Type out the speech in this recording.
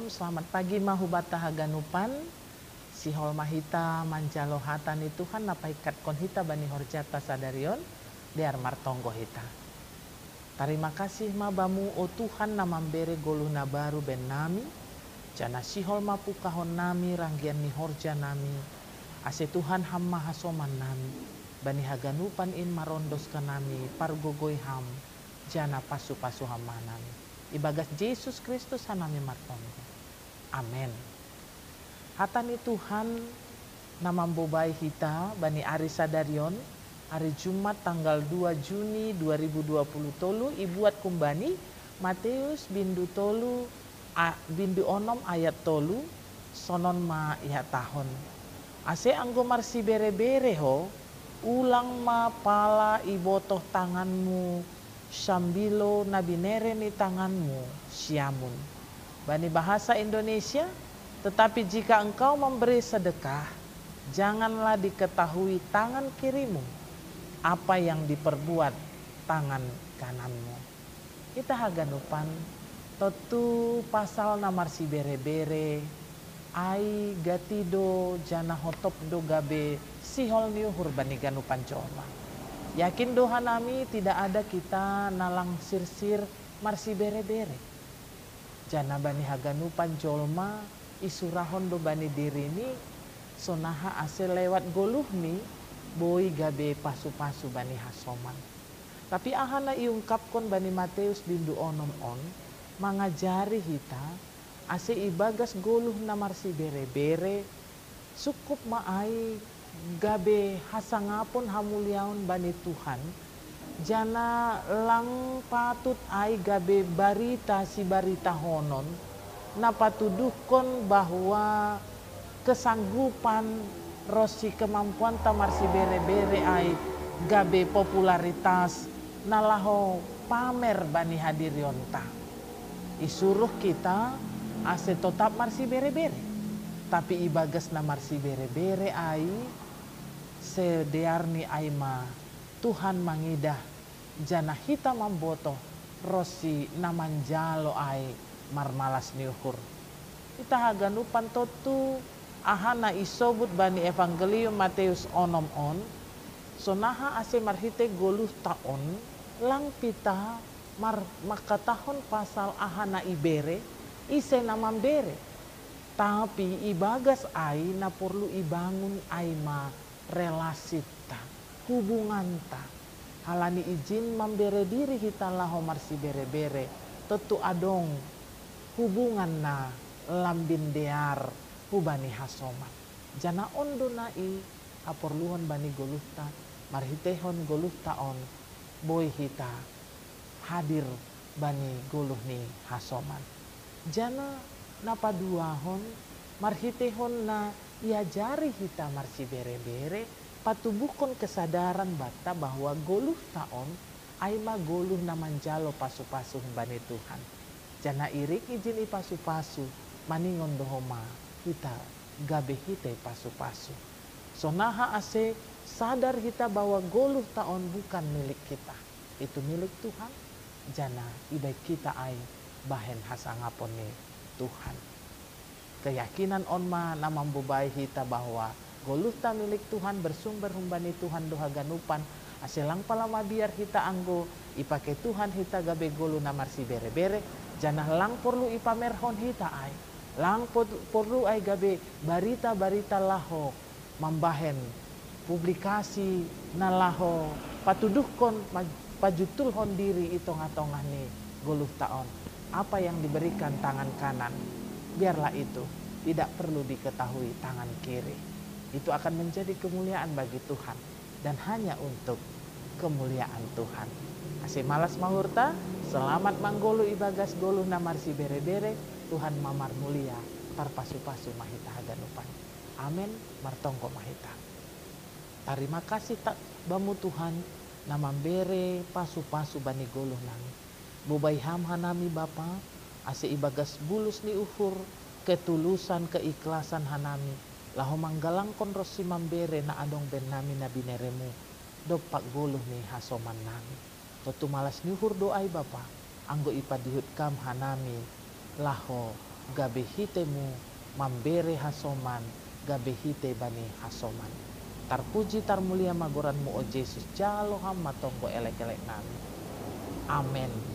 selamat pagi mahubata haganupan. Sihol mahita manjalo hatani Tuhan napaikat kon hita bani horjata sadarion diar martonggo hita. Terima kasih mabamu o Tuhan namambere goluhna baru ben nami. Jana sihol mapukahon nami ranggian ni horja nami. Ase Tuhan hamma hasoman nami. Bani haganupan in marondos ka nami pargogoi ham. Jana pasu-pasu hamma nami. Ibagas Yesus Kristus hanami martonggo. Amen. Hatani Tuhan namambobai hita bani ari sadarion hari Jumat tanggal 2 Juni 2020 tolu ibuat kumbani Matius bindu tolu bindu onom ayat tolu sonon ma iha tahun. Ase anggo marsi bere-bere ho ulang ma pala ibotoh tanganmu sambilo nabinere ni tanganmu siamun. Bani bahasa Indonesia, tetapi jika engkau memberi sedekah, janganlah diketahui tangan kirimu apa yang diperbuat tangan kananmu. Kita haganupan totu pasal namar si bere-bere ai gatido jana hotop do gabe sihol niuhur bani ganupan coma. Yakin doha nami tidak ada kita nalang sir-sir marsi bere-bere. Jana bani haganupan jolma isurahon do bani diri ni sonaha ase lewat goluh ni boi gabe pasu-pasu bani hasoman. Tapi ahana iungkapkon bani Matius bindu onom on mangajari hita ase ibagas goluh namar si bere-bere cukup maai gabe hasangapon hamuliaon bani Tuhan. Jana lang patut ai gabe barita si barita honon napatuduhkon bahwa kesanggupan rosi kemampuan tamar si bere-bere ai gabe popularitas nalaho pamer bani hadirionta. Isuruh kita ase tetap marsi bere-bere. Tapi ibagas na marsi bere-bere ai sedearni aima Tuhan mangidah jana hita mamboto rosi namanjalo ai marmalas niuhur. Kita haganupan totu ahana isobut bani evangelium Matius onom on sonaha ase marhite goluh taon lang pita maka tahun pasal ahana ibere ise namambere. Tapi ibagas ai na perlu ibangun aima relasita hubunganta halani izin membere diri hita laho marsi bere-bere tetu adong hubungan na lambin dear hubani hasoman. Jana ondo nai aporluhon bani goluhta marhitehon goluh taon boy hita hadir bani goluh ni hasoman. Jana napaduahon marhitehon na iajari hita marsi bere-bere patubukon kesadaran bata bahwa goluh taon aima goluh namanjalo pasu-pasu bani Tuhan. Jana irik izin ipasu-pasu maningon dohoma hita gabe hite pasu-pasu. Sonaha ase sadar hita bahwa goluh taon bukan milik kita, itu milik Tuhan. Jana ibai kita ai bahen hasangapon ni Tuhan. Keyakinan onma namambubai hita bahwa goluh ta milik Tuhan bersumber humbani Tuhan doha ganupan aselang palama biar hita anggo ipake Tuhan hita gabe goluh namarsi bere-bere jana lang perlu ipamerhon hita ai lang perlu ai gabe barita-barita laho mambahen publikasi nalaho patuduhkon pajutulhon diri itong-atongah ni goluh taon apa yang diberikan tangan kanan biarlah itu tidak perlu diketahui tangan kiri. Itu akan menjadi kemuliaan bagi Tuhan dan hanya untuk kemuliaan Tuhan. Ase malas mahurta, selamat manggolu ibagas goluh namarsi bere-bere, Tuhan mamar mulia parpasu-pasu mahita haganupan. Amin, martongko mahita. Terima kasih tak bamu Tuhan namambere pasu-pasu bani goluh nami. Bobai ham hanami Bapa, ase ibagas bulus ni uhur, ketulusan keikhlasan hanami. Laho manggalangkon rosi mambere na adong ben nami na bineremu. Dopak goluh ni hasoman nami. Totu malas nyuhur doai Bapa, anggo ipadihut kam hanami. Laho gabe hitemu mambere hasoman, gabe hite bani hasoman. Tarpuji tarmulia magoranmu o Yesus, jalo hamma tonggo elek-elek nami. Amen.